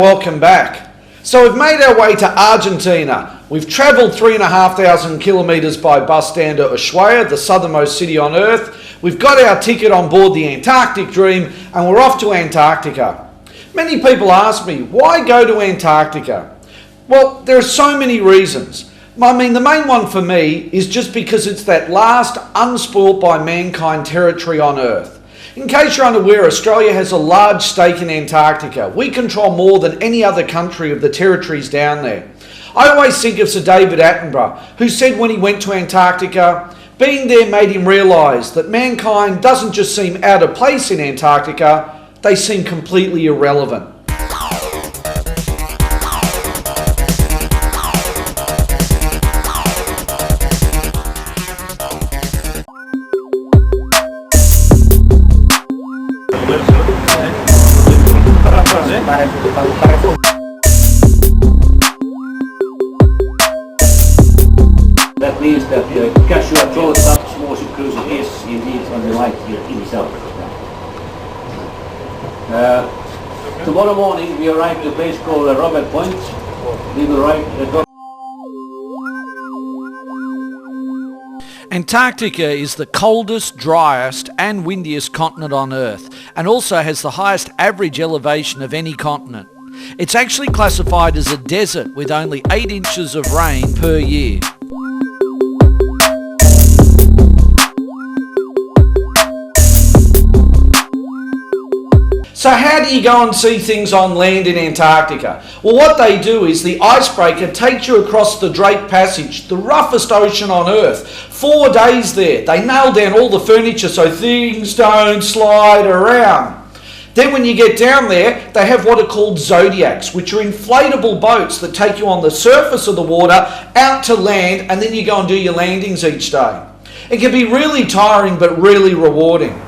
Welcome back. So we've made our way to Argentina. We've travelled 3,500 kilometres by bus down to Ushuaia, the southernmost city on Earth. We've got our ticket on board the Antarctic Dream and we're off to Antarctica. Many people ask me, why go to Antarctica? Well, there are so many reasons. I mean, the main one for me is just because it's that last unspoilt by mankind territory on Earth. In case you're unaware, Australia has a large stake in Antarctica. We control more than any other country of the territories down there. I always think of Sir David Attenborough, who said when he went to Antarctica, being there made him realise that mankind doesn't just seem out of place in Antarctica, they seem completely irrelevant. That means that the casual troll warship cruiser is indeed on the light here in itself. Tomorrow morning we arrive at a place called Robert Point. We will arrive at Antarctica is the coldest, driest and windiest continent on Earth and also has the highest average elevation of any continent. It's actually classified as a desert with only 8 inches of rain per year. So how do you go and see things on land in Antarctica? Well, what they do is the icebreaker takes you across the Drake Passage, the roughest ocean on Earth. 4 days there. They nail down all the furniture so things don't slide around. Then when you get down there, they have what are called zodiacs, which are inflatable boats that take you on the surface of the water out to land, and then you go and do your landings each day. It can be really tiring but really rewarding.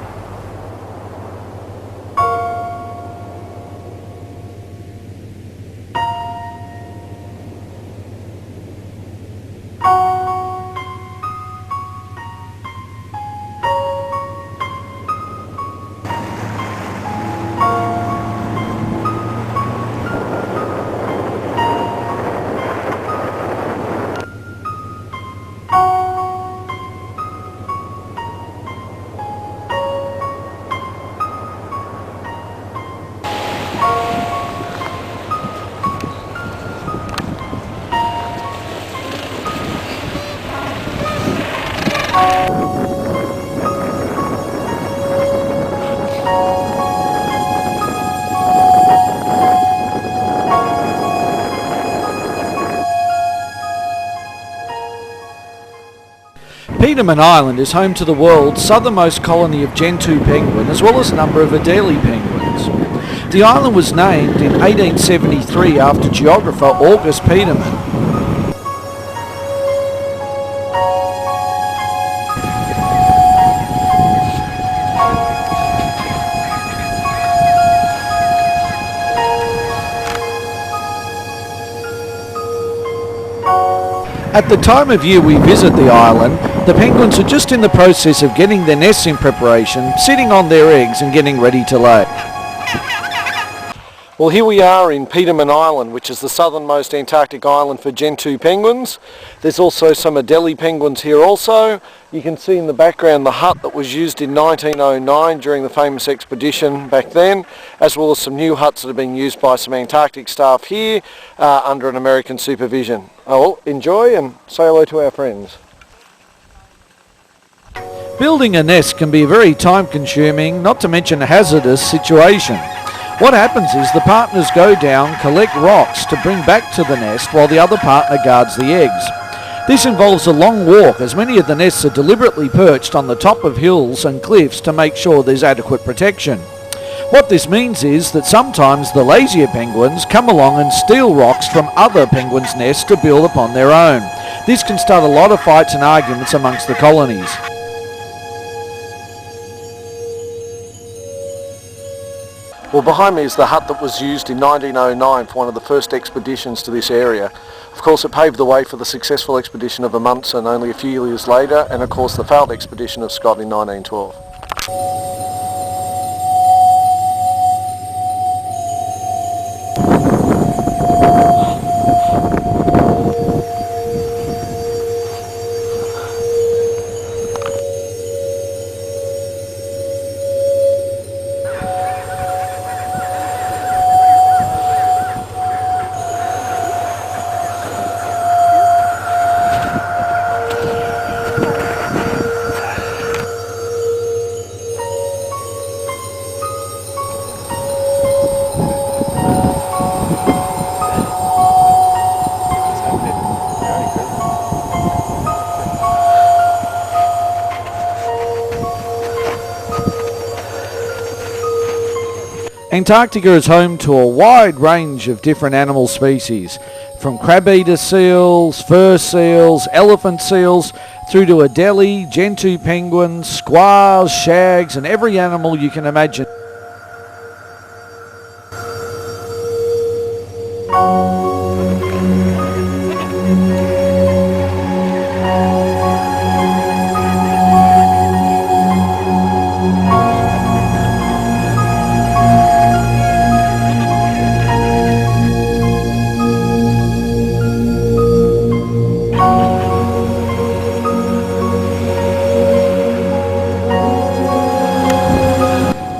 Petermann Island is home to the world's southernmost colony of Gentoo penguin as well as a number of Adelie penguins. The island was named in 1873 after geographer August Petermann. At the time of year we visit the island, the penguins are just in the process of getting their nests in preparation, sitting on their eggs and getting ready to lay. Well, here we are in Petermann Island, which is the southernmost Antarctic island for Gentoo penguins. There's also some Adelie penguins here also. You can see in the background the hut that was used in 1909 during the famous expedition back then, as well as some new huts that are being used by some Antarctic staff here under an American supervision. Oh, enjoy and say hello to our friends. Building a nest can be a very time-consuming, not to mention a hazardous situation. What happens is the partners go down, collect rocks to bring back to the nest while the other partner guards the eggs. This involves a long walk as many of the nests are deliberately perched on the top of hills and cliffs to make sure there's adequate protection. What this means is that sometimes the lazier penguins come along and steal rocks from other penguins' nests to build upon their own. This can start a lot of fights and arguments amongst the colonies. Well, behind me is the hut that was used in 1909 for one of the first expeditions to this area. Of course, it paved the way for the successful expedition of Amundsen only a few years later, and of course the failed expedition of Scott in 1912. Antarctica is home to a wide range of different animal species, from crab-eater seals, fur seals, elephant seals, through to adelie, gentoo penguins, squaws, shags, and every animal you can imagine.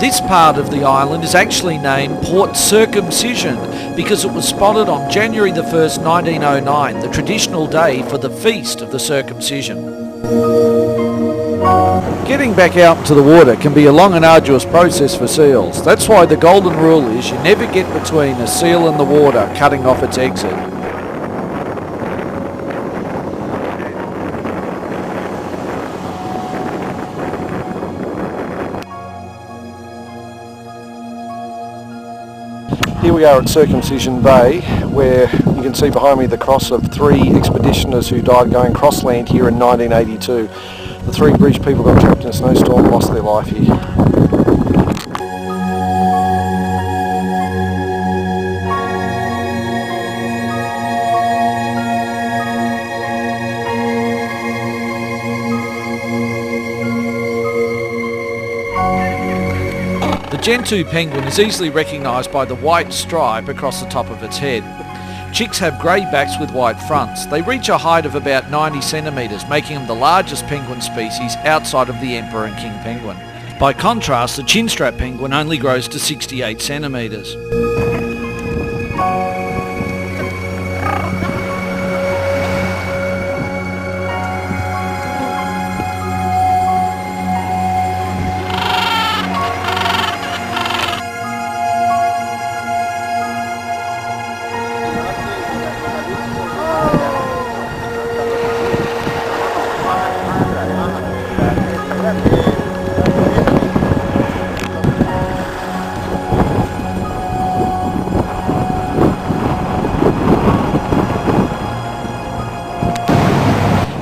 This part of the island is actually named Port Circumcision because it was spotted on January the 1st, 1909, the traditional day for the Feast of the Circumcision. Getting back out into the water can be a long and arduous process for seals. That's why the golden rule is you never get between a seal and the water, cutting off its exit. Here we are at Circumcision Bay, where you can see behind me the cross of 3 expeditioners who died going crossland here in 1982. The 3 British people got trapped in a snowstorm and lost their life here. The gentoo penguin is easily recognised by the white stripe across the top of its head. Chicks have grey backs with white fronts. They reach a height of about 90 centimetres, making them the largest penguin species outside of the emperor and king penguin. By contrast, the chinstrap penguin only grows to 68 centimetres.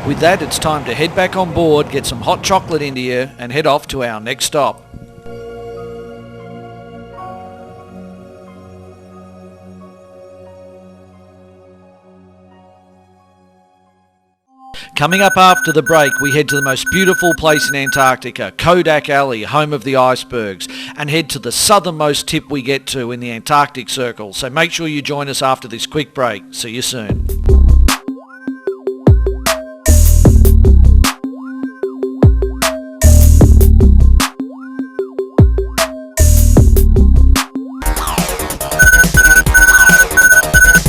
With that, it's time to head back on board, get some hot chocolate into you, and head off to our next stop. Coming up after the break, we head to the most beautiful place in Antarctica, Kodak Alley, home of the icebergs, and head to the southernmost tip we get to in the Antarctic Circle. So make sure you join us after this quick break. See you soon.